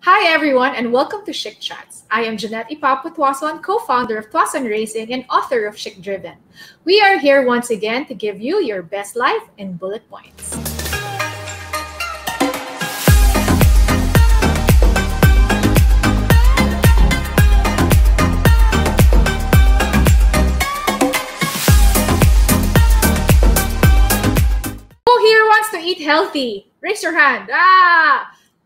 Hi everyone and welcome to Chic Chats. I am Jeanette Ipapo-Tuason, co-founder of Tuason Racing and author of Chic Driven. We are here once again to give you your best life in bullet points. Who here wants to eat healthy? Raise your hand.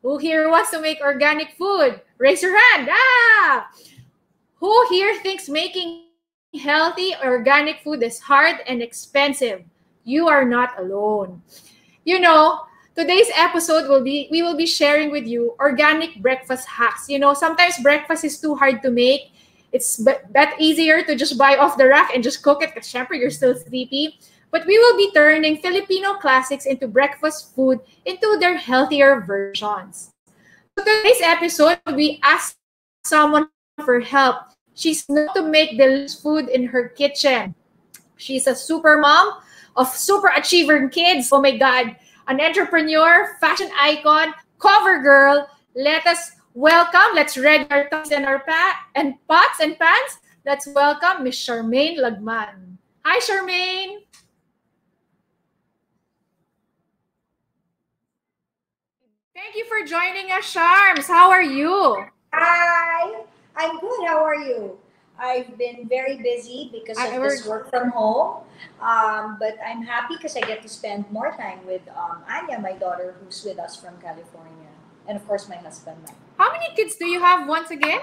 Who here wants to make organic food? Raise your hand. Who here thinks making healthy organic food is hard and expensive? You are not alone. You know, today's episode we will be sharing with you organic breakfast hacks. You know, sometimes breakfast is too hard to make. It's that easier to just buy off the rack and just cook it because syempre you're still sleepy. But we will be turning Filipino classics into breakfast food into their healthier versions. So today's episode, we asked someone for help. She's known to make delicious food in her kitchen. She's a super mom of super achiever kids. Oh my God, an entrepreneur, fashion icon, cover girl. Let's ready our pots and pots and pans. Let's welcome Miss Charmaine Lagman. Hi, Charmaine. Thank you for joining us, Charms. How are you? Hi, I'm good. How are you? I've been very busy because of this work from home, but I'm happy because I get to spend more time with Anya, my daughter, who's with us from California, and of course my husband, Mike. How many kids do you have once again?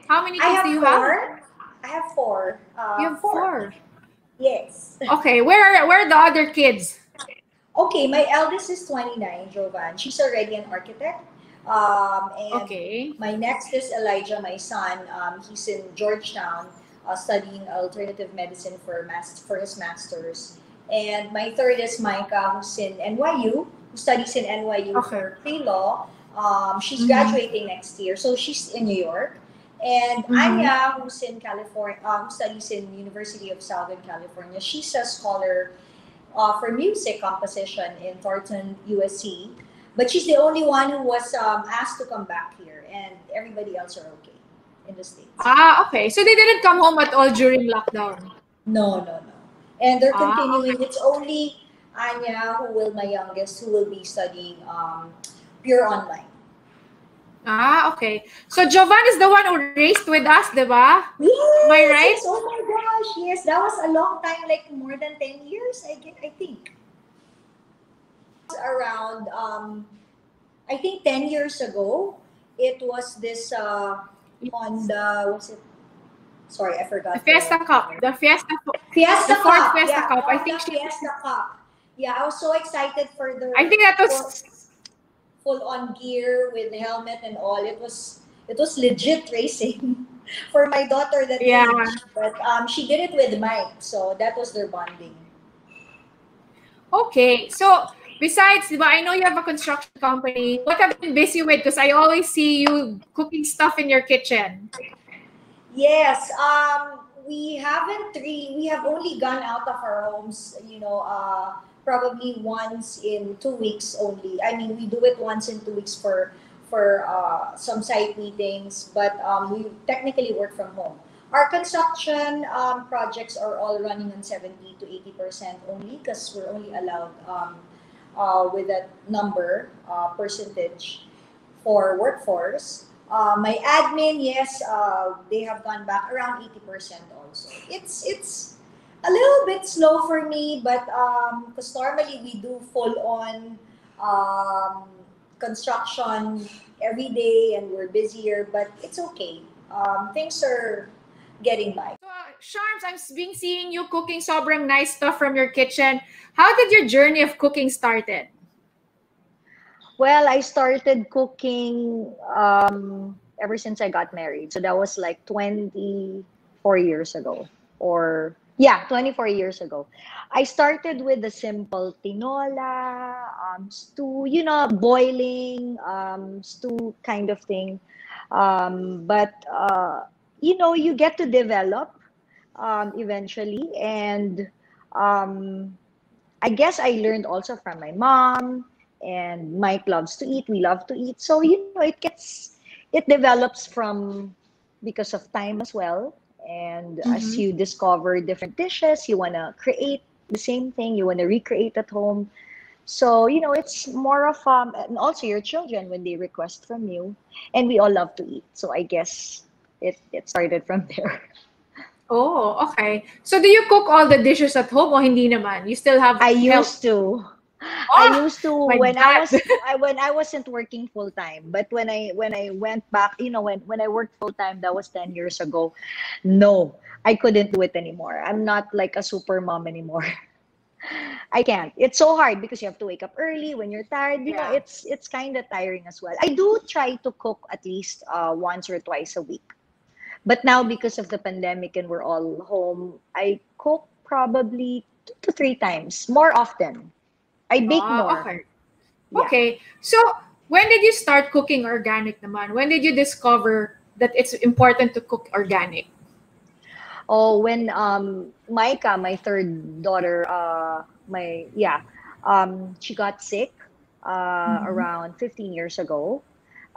How many kids do you have? I have four. You have four? Yes. Okay, where are the other kids? Okay, my eldest is 29, Jovan. She's already an architect. And my next is Elijah, my son. He's in Georgetown studying alternative medicine for his master's. And my third is Micah, who's in NYU, who studies in NYU for pre-law. She's graduating next year, so she's in New York. And Anya, who's in California, who studies in University of Southern California. She's a scholar for music composition in Thornton, USC. But she's the only one who was asked to come back here, and everybody else are okay in the States. Okay. So they didn't come home at all during lockdown? No. And they're continuing. It's only Anya, my youngest, who will be studying pure online. Okay. So Jovan is the one who raced with us, diba? Yes, am I right? Yes. Oh my gosh, yes. That was a long time, like more than 10 years, I think. Around, I think 10 years ago, it was this on the, what's it? Sorry, I forgot. The Fiesta Cup. The Fiesta Cup. Fiesta Cup. I think Fiesta Cup. Yeah, I was so excited for the. I think that was full on gear with helmet and all. It was legit racing for my daughter that age. But she did it with Mike, so that was their bonding. Okay, so besides, I know you have a construction company. What have you been busy with? Because I always see you cooking stuff in your kitchen. Yes, we have only gone out of our homes, probably once in 2 weeks only. I mean, we do it once in 2 weeks for some site meetings, but we technically work from home. Our construction projects are all running on 70 to 80% only because we're only allowed with that number percentage for workforce. My admin, yes, they have gone back around 80% also. It's a little bit slow for me, but because normally we do full-on construction every day and we're busier, but it's okay. Things are getting by. So, Charms, I've been seeing you cooking sobrang nice stuff from your kitchen. How did your journey of cooking started? Well, I started cooking ever since I got married. So that was like 24 years ago. 24 years ago. I started with the simple tinola, stew, boiling, stew kind of thing. But you get to develop eventually. And I guess I learned also from my mom, and Mike loves to eat. We love to eat. So, it gets it develops from because of time as well. And as Mm-hmm. you discover different dishes, you want to create the same thing, you want to recreate at home. So, it's more of, and also your children when they request from you, and we all love to eat. So I guess it started from there. Oh, okay. So do you cook all the dishes at home or hindi naman? You still have I help? used to. I Oh, used to my when God. when I wasn't working full time. But when I went back, when I worked full time, that was 10 years ago. No, I couldn't do it anymore. I'm not like a super mom anymore. I can't. It's so hard because you have to wake up early when you're tired. Yeah. It's kind of tiring as well. I do try to cook at least once or twice a week. But now because of the pandemic and we're all home, I cook probably 2 to 3 times more often. I bake Oh, more. okay. Yeah. Okay. So when did you start cooking organic naman? When did you discover that it's important to cook organic? Oh, when Micah, my third daughter, she got sick Mm-hmm. around 15 years ago.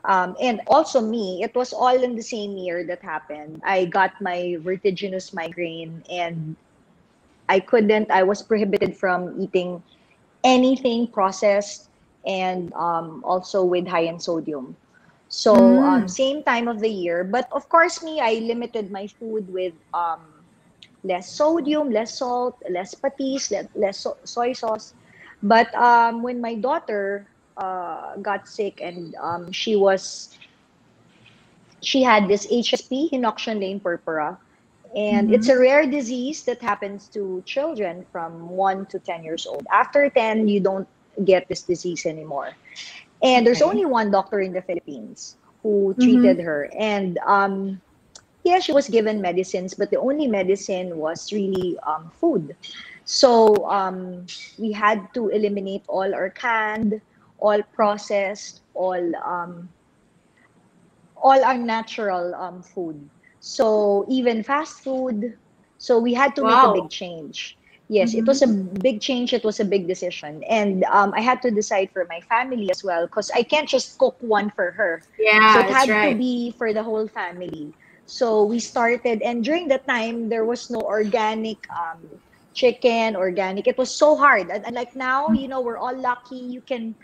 And also me, it was all in the same year that happened. I got my vertiginous migraine, and I was prohibited from eating anything processed, and also with high in sodium. So Mm. same time of the year, but of course me, I limited my food with less sodium, less salt, less patis, less soy sauce. But when my daughter got sick, and she had this HSP, Hinoxion lane purpura, and it's Mm-hmm. a rare disease that happens to children from 1 to 10 years old. After 10, you don't get this disease anymore. And there's Okay. only one doctor in the Philippines who Mm-hmm. treated her. And yeah, she was given medicines, but the only medicine was really food. So we had to eliminate all our canned, all processed, all our natural food. So even fast food. So we had to make a Wow. big change. Yes, it was a Mm-hmm. big change. It was a big decision. And I had to decide for my family as well, because I can't just cook one for her. So Yeah, it that's had to right. be for the whole family. So we started, and during that time, there was no organic chicken, organic. It was so hard. And like now, we're all lucky. You can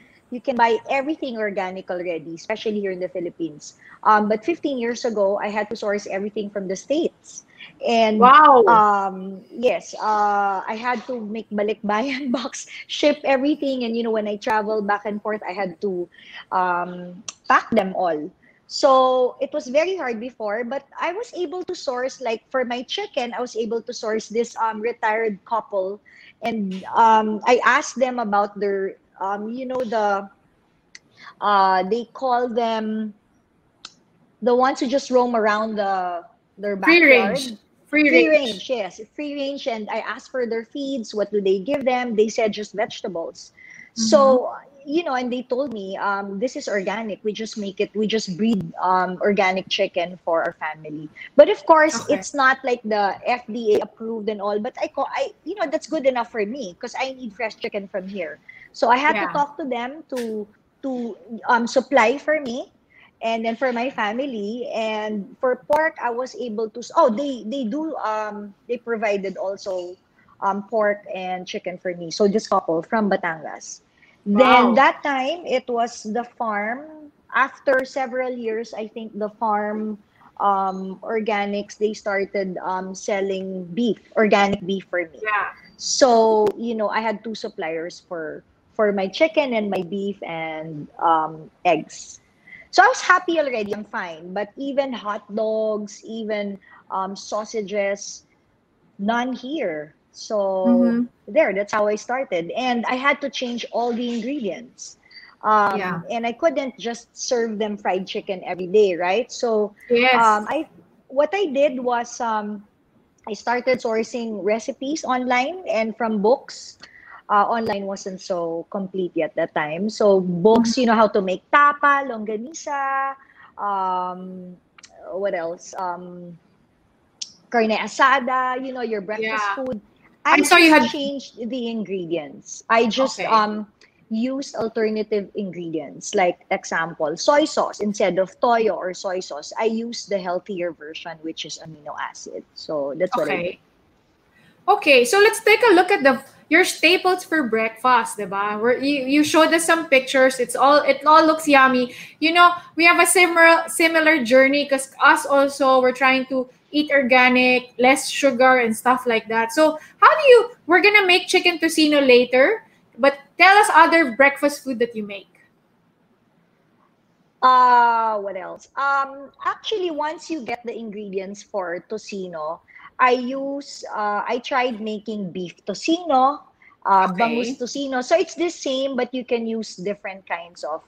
buy everything organic already, especially here in the Philippines. But 15 years ago, I had to source everything from the States. And Wow. yes, I had to make balikbayan box, ship everything. And, when I travel back and forth, I had to pack them all. So it was very hard before, but I was able to source, like for my chicken, I was able to source this retired couple. And I asked them about their, they call them the ones who just roam around their Free range. backyard. Free Free range. range, yes, free range. And I asked for their feeds. What do they give them? They said just vegetables. Mm-hmm. So, and they told me, this is organic. We just breed organic chicken for our family. But of course, Okay. it's not like the FDA approved and all. But that's good enough for me because I need fresh chicken from here. So I had to Yeah. talk to them to supply for me, and then for my family. And for pork, I was able to, they provided also pork and chicken for me. So this couple from Batangas. Then Wow. that time it was the farm. After several years, I think the farm organics, they started selling organic beef for me. Yeah. So I had two suppliers for my chicken and my beef and eggs. So I was happy already. I'm fine. But even hot dogs, even sausages, none here. So Mm-hmm. that's how I started. And I had to change all the ingredients. Yeah. And I couldn't just serve them fried chicken every day, right? So Yes. I what I did was I started sourcing recipes online and from books. Online wasn't so complete yet that time. So books, Mm-hmm. how to make tapa, longanisa, um, what else? Carne asada, your breakfast Yeah. food. I I saw you just had. changed the ingredients. I just Okay. used alternative ingredients. Like example, soy sauce instead of toyo or soy sauce. I use the healthier version, which is amino acid. So that's what I do. Okay. Okay, so let's take a look at your staples for breakfast, diba? Where you showed us some pictures. It all looks yummy. You know, we have a similar journey because us also we're trying to eat organic, less sugar and stuff like that. So we're gonna make chicken tocino later, but tell us other breakfast food that you make. What else? Actually, once you get the ingredients for tocino, I tried making beef tocino, bangus Okay. tocino. So it's the same, but you can use different kinds of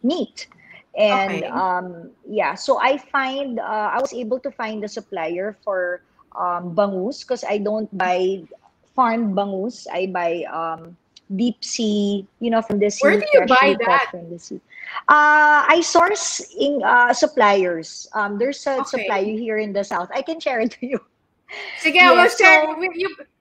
meat. And Okay. yeah, so I was able to find the supplier for bangus because I don't buy farmed bangus. I buy deep sea, from the Where sea, do you buy freshly caught that? from the sea. I source in suppliers. There's a supplier Okay. here in the south. I can share it to you. Sige, we'll Yes. share. So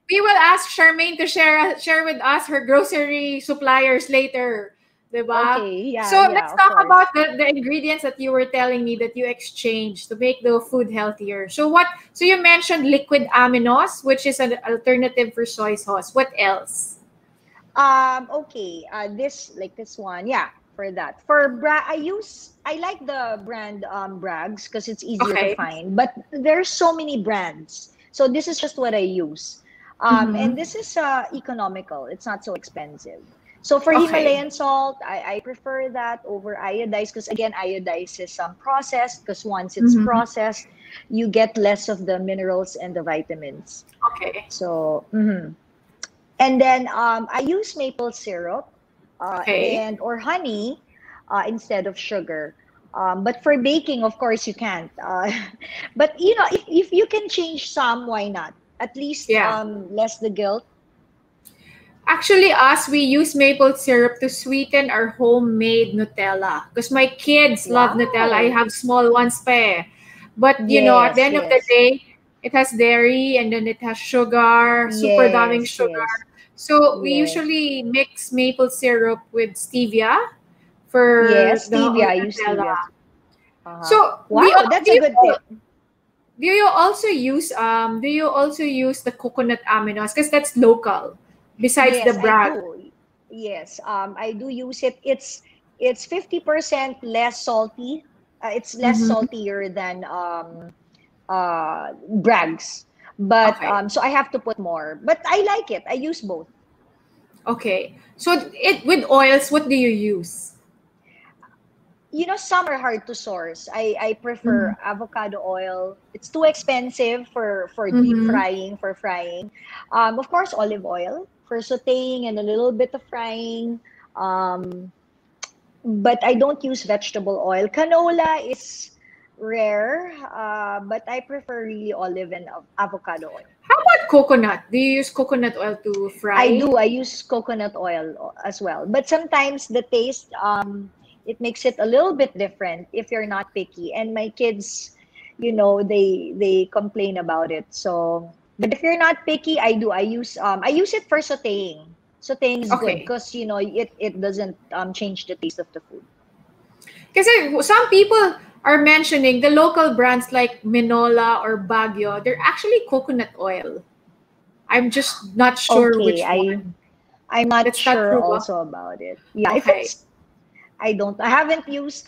We will ask Charmaine to share with us her grocery suppliers later, diba? okay, yeah, So yeah, let's of talk course. about the ingredients that you were telling me that you exchanged to make the food healthier. So you mentioned liquid aminos, which is an alternative for soy sauce. What else? Okay. This one, yeah. For that, for I like the brand Bragg's because it's easier to Okay. find. But there's so many brands, so this is just what I use. And Mm-hmm. this is economical. It's not so expensive. So for Okay. Himalayan salt, I prefer that over iodized because again, iodized is processed because once it's Mm-hmm. processed, you get less of the minerals and the vitamins. Okay. So. And then I use maple syrup Okay. and or honey instead of sugar. But for baking, of course, you can't. But if you can change some, why not? At least Yeah. less the guilt. Actually, us, we use maple syrup to sweeten our homemade Nutella. Because my kids love Nutella. I Wow. have small ones pa eh. But, at the Yes, end of the yes, day, it has dairy and then it has sugar, super daming yes, sugar. yes, So we yes, usually mix maple syrup with stevia for yes. the Stevia, I use Nutella. stevia. Uh-huh. So Wow, that's a good tip. do you also use the coconut aminos? Because that's local, besides the Yes, I brag. do. Yes, I do use it. It's 50% less salty. It's less Mm-hmm. saltier than Bragg's. But Okay. so I have to put more. But I like it. I use both. Okay. So it with oils, what do you use? Some are hard to source. I Mm-hmm. prefer avocado oil. It's too expensive for deep Mm-hmm. frying, for frying. Of course, olive oil for sautéing and a little bit of frying. Um, but I don't use vegetable oil. Canola is rare, but I prefer really olive and avocado oil. How about coconut? Do you use coconut oil to I fry? do. I use coconut oil as well. But sometimes the taste, it makes it a little bit different if you're not picky. And my kids, they complain about it. So, but if you're not picky, I do. I use it for sautéing. Sautéing is good Okay. because it doesn't change the taste of the food. Kasi some people are mentioning the local brands like Minola or Baguio, they're actually coconut oil. I'm just not sure Okay, which one. I'm not That's not sure true, ba? also about it. Yeah, if Okay. it's I haven't used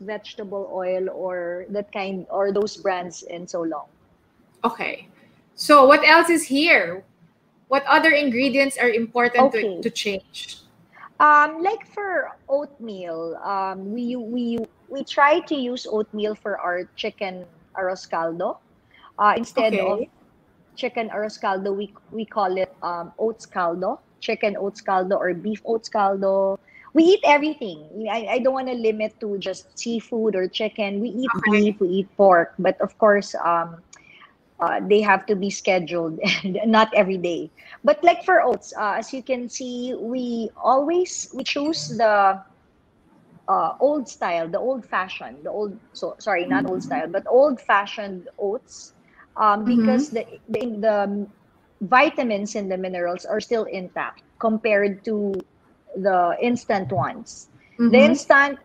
vegetable oil or that kind or those brands in so long. Okay. So what else is here? What other ingredients are important to Okay. change? Like for oatmeal, we try to use oatmeal for our chicken arroz caldo. Instead of Okay. chicken arroz caldo, we call it oats caldo, chicken oats caldo or beef oats caldo. We eat everything. I don't want to limit to just seafood or chicken. We eat beef, Okay. we eat pork, but of course, they have to be scheduled and not every day. But like for oats, as you can see, we choose the old style, the old fashioned, the old so sorry, not old style, but old fashioned oats, Mm-hmm. because the vitamins and the minerals are still intact. compared to the instant ones. The Mm-hmm. instant,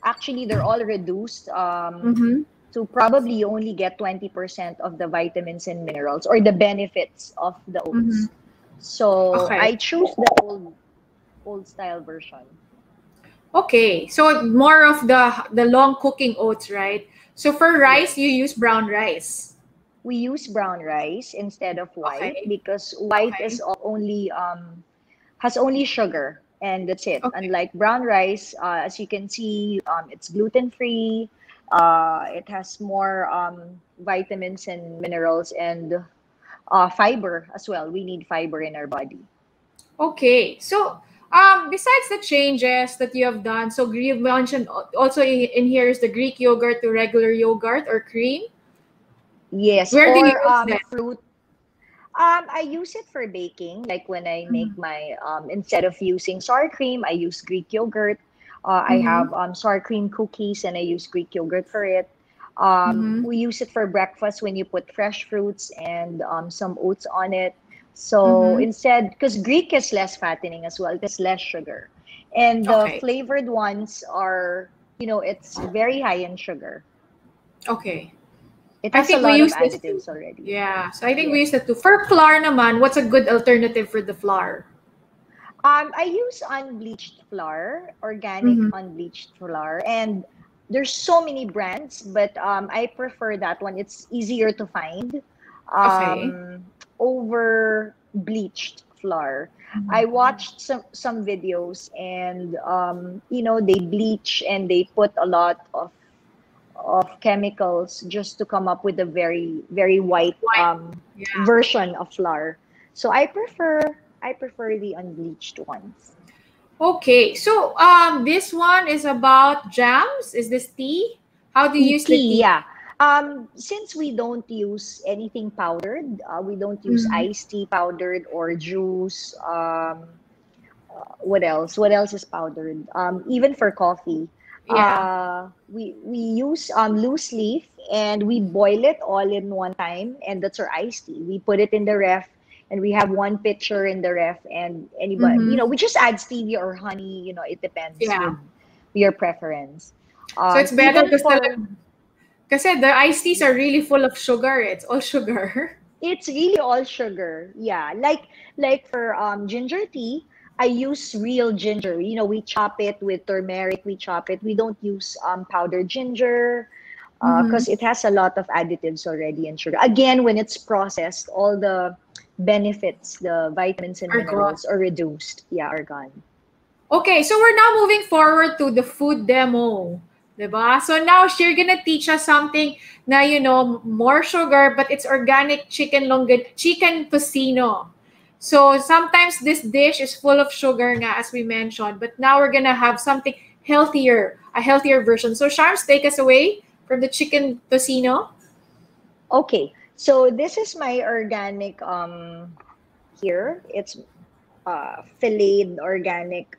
actually, they're all reduced Mm-hmm. to probably you only get 20% of the vitamins and minerals or the benefits of the Mm-hmm. oats. So Okay. I choose the old style version. Okay. So more of the long cooking oats, right? So for rice, you Yes. use brown rice. We use brown rice instead of white Okay. because white Okay. is only has only sugar and that's it. Okay. Unlike brown rice, as you can see, it's gluten free. It has more vitamins and minerals and fiber as well. We need fiber in our body. Okay. So, besides the changes that you have done, so you mentioned also in here is the Greek yogurt to regular yogurt or cream. Yes, Where do you or use that? fruit. I use it for baking, like when I make Mm-hmm. my instead of using sour cream, I use Greek yogurt. I Mm-hmm. have sour cream cookies, and I use Greek yogurt for it. Mm-hmm. We use it for breakfast when you put fresh fruits and some oats on it. So Mm-hmm. instead, because Greek is less fattening as well, it's less sugar, and the Okay. flavored ones are, it's very high in sugar. Okay. It I has a think we lot of use this too. additives already. Yeah. So I think we Yes. use that too. For flour naman, what's a good alternative for the flour? I use unbleached flour, organic Mm-hmm. unbleached flour, and there's so many brands, but I prefer that one. It's easier to find Okay. over bleached flour. I watched some videos, and they bleach and they put a lot of chemicals just to come up with a very very white White. Yeah. version of flour. So I prefer the unbleached ones. Okay. So this one is about jams. Is this tea? How do you use the Tea, tea? yeah. Since we don't use anything powdered, we don't use Mm-hmm. iced tea powdered or juice. What else? What else is powdered? Even for coffee, Yeah. we use loose leaf and we boil it all in one time, and that's our iced tea. We put it in the ref, and we have one pitcher in the ref, and anybody, Mm-hmm. we just add stevia or honey. It depends Yeah. with your preference. So it's better Even because for the iced teas are yes, really full of sugar. It's all sugar. it's really all sugar. Yeah, like for ginger tea, I use real ginger. We chop it with turmeric. We chop it. We don't use powdered ginger Mm-hmm. because it has a lot of additives already in sugar. Again, when it's processed, all the benefits, the vitamins and Are gone. minerals are reduced. Yeah, are gone. Okay, so we're now moving forward to the food demo. Diba? So now she's gonna teach us something na, more sugar, but it's organic chicken tocino. So sometimes this dish is full of sugar nga, as we mentioned, but now we're gonna have something healthier, a healthier version. So Sharms, take us away from the chicken tocino. Okay, so this is my organic here. It's filleted organic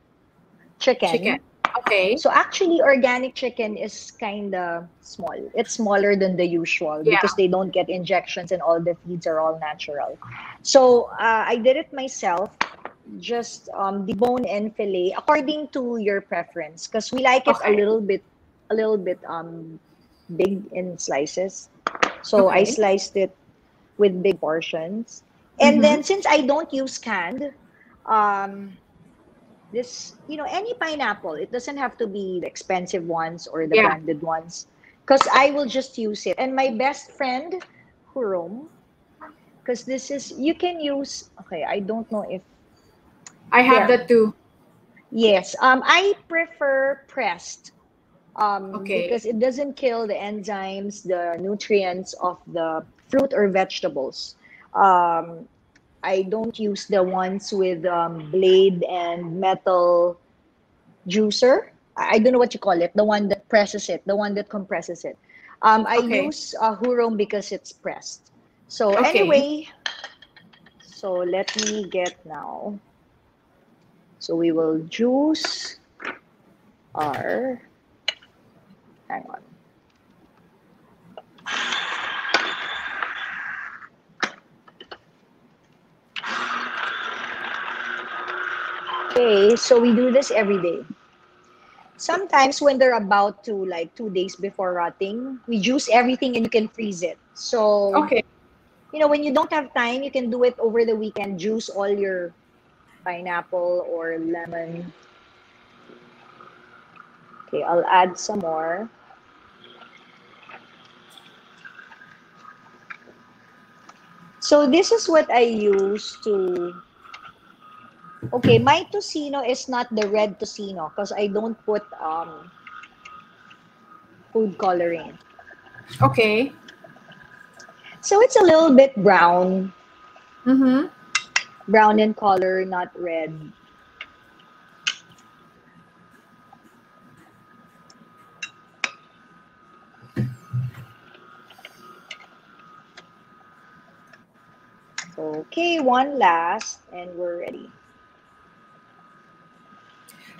Chicken. chicken. Okay. So actually, organic chicken is kind of small. It's smaller than the usual Yeah. because they don't get injections and all the feeds are all natural. So I did it myself, just debone and fillet according to your preference because we like it Okay. a little bit big in slices. So I Okay. sliced it with big portions. And Mm-hmm. then since I don't use canned, um, this any pineapple, it doesn't have to be the expensive ones or the Yeah. branded ones because I will just use it. And my best friend, Hurom, because this is you can use, okay, I don't know if I have there, that too. yes, I prefer pressed Okay. because it doesn't kill the enzymes, the nutrients of the fruit or vegetables. um, I don't use the ones with blade and metal juicer. I don't know what you call it. The one that presses it, the one that compresses it. I Okay. use Hurom because it's pressed. So Okay. anyway, so let me get now. So we will juice our, hang on. Okay, so we do this every day. Sometimes when they're about to, like 2 days before rotting, we juice everything and you can freeze it. So, Okay. when you don't have time, you can do it over the weekend. Juice all your pineapple or lemon. Okay, I'll add some more. So this is what I use to... Okay, my tocino is not the red tocino because I don't put food coloring. Okay. So it's a little bit brown. Mm-hmm. Brown in color, not red. Okay, one last and we're ready.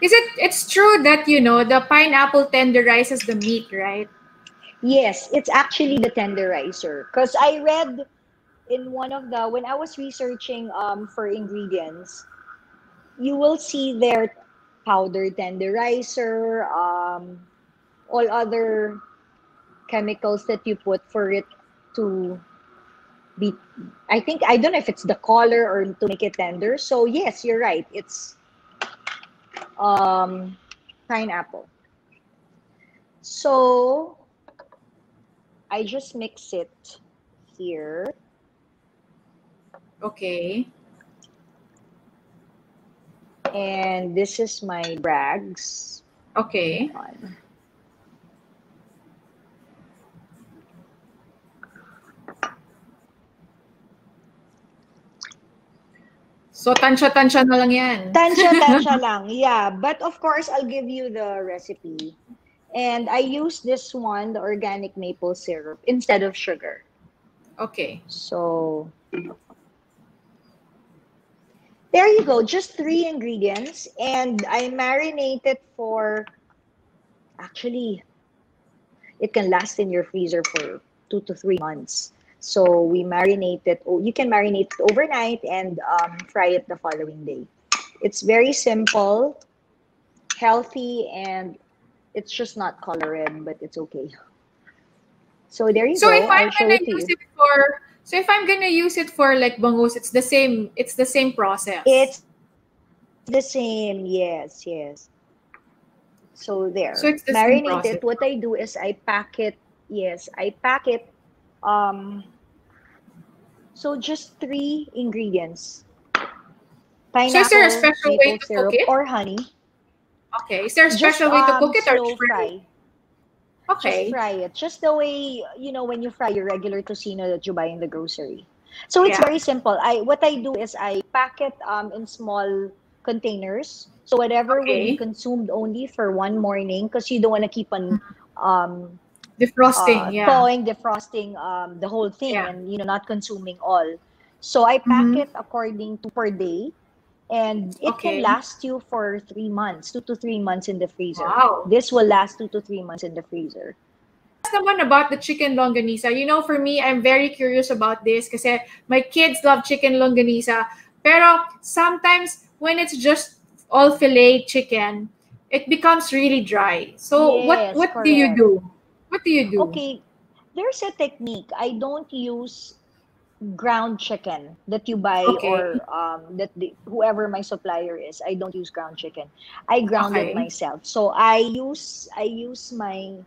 It's true that, the pineapple tenderizes the meat, right? Yes, it's actually the tenderizer. Because I read in one of the... When I was researching for ingredients, you will see their powder tenderizer, all other chemicals that you put for it to be... I don't know if it's the color or to make it tender. So yes, you're right. It's pineapple. So I just mix it here. Okay. And this is my brags. Okay. On. So, tansya-tansya na lang yan. Tansya lang, yeah. But of course, I'll give you the recipe. And I use this one, the organic maple syrup, instead of sugar. Okay. So, there you go. Just 3 ingredients. And I marinate it for... Actually, it can last in your freezer for 2 to 3 months. So we marinate it. You can marinate it overnight and fry it the following day. It's very simple, healthy, and it's just not color red, but it's okay. So there you So go. if I'm I'll show gonna it to use you. it for if I'm gonna use it for like bangus, it's the same process. It's the same. Yes, yes. So there. So it's the same Marinate process. it. What I do is I pack it. Yes, I pack it. So just 3 ingredients: So is there a pineapple, special way maple to cook syrup, it? or honey. Okay. Is there a Just special way to cook it or slow free? fry. Just Okay. fry it. Just the way, when you fry your regular tocino that you buy in the grocery. So it's Yeah. very simple. What I do is I pack it in small containers. So whatever will be Okay. consumed only for one morning, because you don't want to keep on um, Defrosting. Yeah. thawing, defrosting the whole thing, Yeah. and not consuming all. So I pack Mm-hmm. it according to per day, and it can Okay. last you for 3 months, 2 to 3 months in the freezer. Wow. This will last 2 to 3 months in the freezer. Naman about the chicken longanisa. For me, I'm very curious about this kasi my kids love chicken longanisa. Pero sometimes when it's just all filet chicken, it becomes really dry. So Yes, what do you correct. do? What do you do? Okay, there's a technique. I don't use ground chicken that you buy, Okay. or whoever my supplier is. I don't use ground chicken. I ground it Okay. myself. So I use my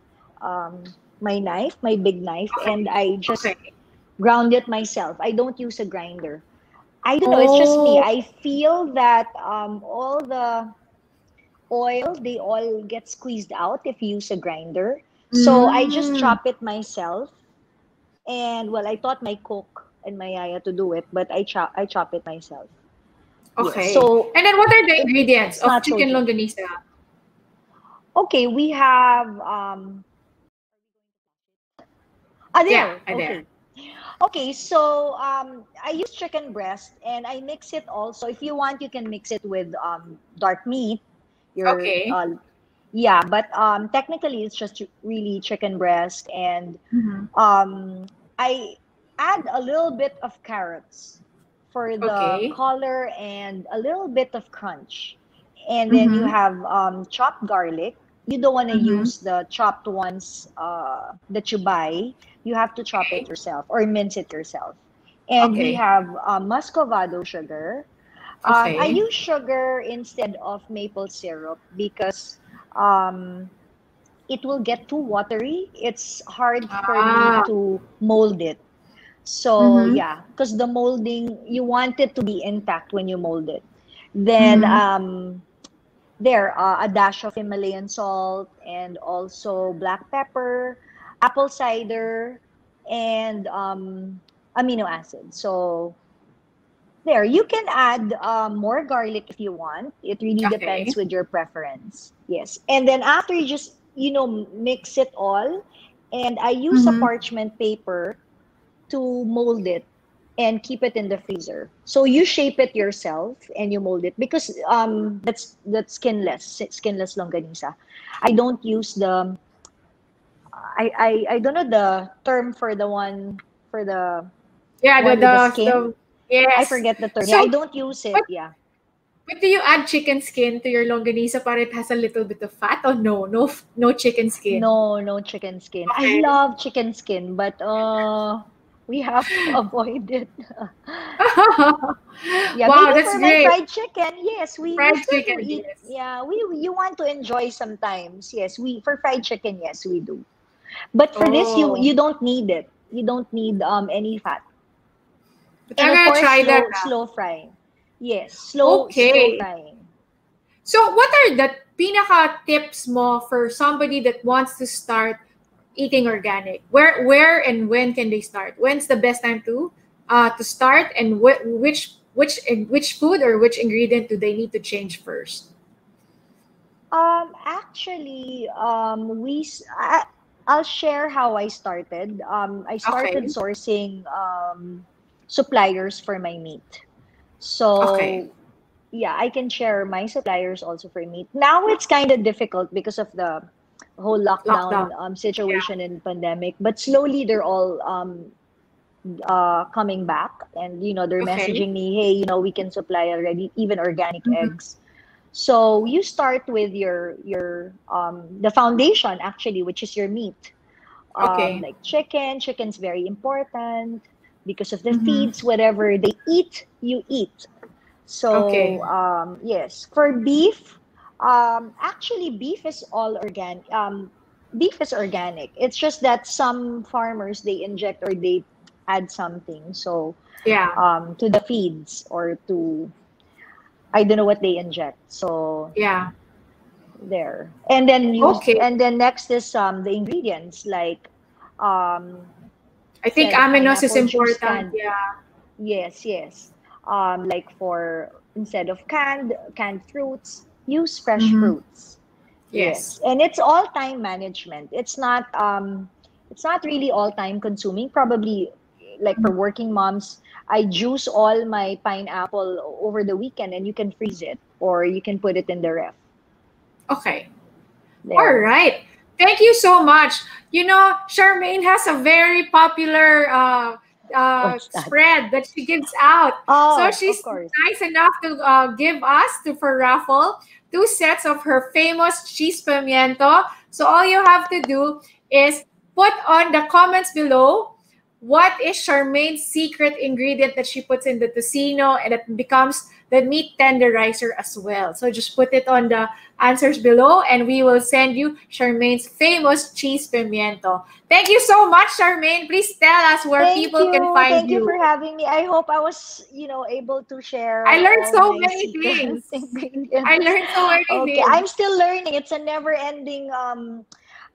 knife, my big knife, and Okay. I just Okay. ground it myself. I don't use a grinder. I don't know. It's just me. Oh. I feel that all the oil, they all get squeezed out if you use a grinder. So I just Mm. chop it myself. And well, I taught my cook and my yaya to do it, but I chop it myself. Yes. Okay. So And then what are the ingredients it's of not so chicken tricky. longanisa? Okay, we have Yeah, there. I there. Okay. Okay, so I use chicken breast and I mix it also. If you want, you can mix it with dark meat. Your Okay. Yeah, but technically it's just really chicken breast, and Mm-hmm. I add a little bit of carrots for the Okay. color and a little bit of crunch. And then you have chopped garlic. You don't want to use the chopped ones that you buy. You have to chop it yourself or mince it yourself. And we Okay. have muscovado sugar. I Okay. use sugar instead of maple syrup because it will get too watery. It's hard for me Ah. to mold it. So Mm-hmm. yeah, because the molding, you want it to be intact when you mold it. Then Mm-hmm. a dash of Himalayan salt and also black pepper, apple cider, and amino acid. So there, you can add more garlic if you want. It really Okay. depends with your preference. Yes. And then after you just, mix it all, and I use a Mm-hmm. parchment paper to mold it and keep it in the freezer. So you shape it yourself and you mold it because that's skinless longanisa. I don't use I don't know the term for the one for the Yeah, one with the skin. the I yes. forget the term. Yeah, I So don't use it. what Yeah. what do you add chicken skin to your longanisa para it has a little bit of fat? Oh no, no chicken skin. No, no chicken skin. I Okay. love chicken skin, but we have to avoid it. Yeah, Wow, maybe that's for my great. fried chicken, yes, we Fried still do chicken, eat. yes. Yeah, we you want to enjoy sometimes. Yes, we for fried chicken, yes, we do. But for this, Oh, you don't need it. You don't need any fat. but And I'm of gonna course, try that. slow frying. Yes, slow Okay. frying. So what are the pinaka tips mo for somebody that wants to start eating organic? Where and when can they start? When's the best time to start, and which food or which ingredient do they need to change first? Actually, I'll share how I started. I started Okay. sourcing suppliers for my meat. Okay. So yeah, I can share my suppliers also for meat. Now it's kind of difficult because of the whole Lockdown. lockdown Yeah. situation and pandemic, but slowly they're all coming back, and they're Okay. messaging me, hey, we can supply already even organic Mhm. eggs. So you start with your the foundation actually, which is your meat. Okay. Like chicken's very important because of the Mm-hmm. feeds, whatever they eat, you eat. Okay. So yes, for beef, actually beef is all organic. Beef is organic. It's just that some farmers they inject or they add something so Yeah. to the feeds or to I don't know what they inject. So Yeah. there, and then Okay. next is the ingredients like um I think instead of aminos is pineapple juice, important. canned. Yeah. Yes, yes. Like for instead of canned fruits, use fresh Mm-hmm. fruits. Yes. Yes, and it's all time management. It's not really all time consuming. Probably like for working moms, I juice all my pineapple over the weekend, and you can freeze it or you can put it in the ref. Okay. All There. right. Thank you so much. You know, Charmaine has a very popular What's that? spread that she gives out. So Oh, of she's course. nice enough to give us for raffle two sets of her famous cheese pimiento. So all you have to do is put on the comments below what is Charmaine's secret ingredient that she puts in the tocino and it becomes the meat tenderizer as well. So just put it on the answers below and we will send you Charmaine's famous cheese pimiento. Thank you so much, Charmaine. Please tell us where Thank people can you. find Thank you you. for having me. I hope I was, able to I share learned all so my many secret things. I ingredients. learned so many Okay, things. I'm still learning. It's a never-ending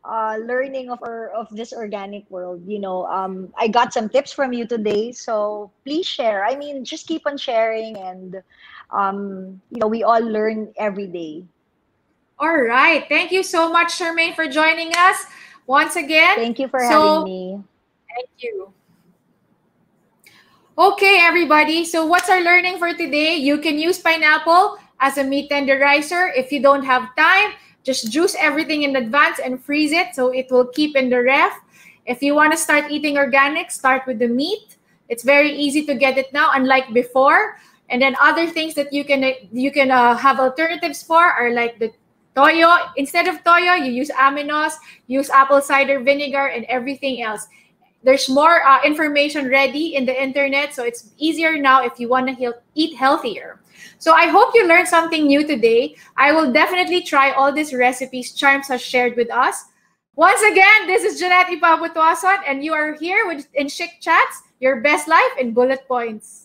learning of this organic world. I got some tips from you today, so please share. I mean, just keep on sharing, and we all learn every day. All right. Thank you so much, Charmaine, for joining us once again. Thank you for having So, me. thank you. Okay, everybody. So what's our learning for today? You can use pineapple as a meat tenderizer. If you don't have time, just juice everything in advance and freeze it so it will keep in the ref. If you want to start eating organic, start with the meat. It's very easy to get it now, unlike before. And then other things that you can have alternatives for are like the toyo. Instead of toyo, you use aminos, use apple cider vinegar, and everything else. There's more information ready in the internet, so it's easier now if you want to eat healthier. So I hope you learned something new today. I will definitely try all these recipes Charms has shared with us. Once again, this is Jeanette Ipapo-Tuason, and you are here in Chic Chats, your best life in bullet points.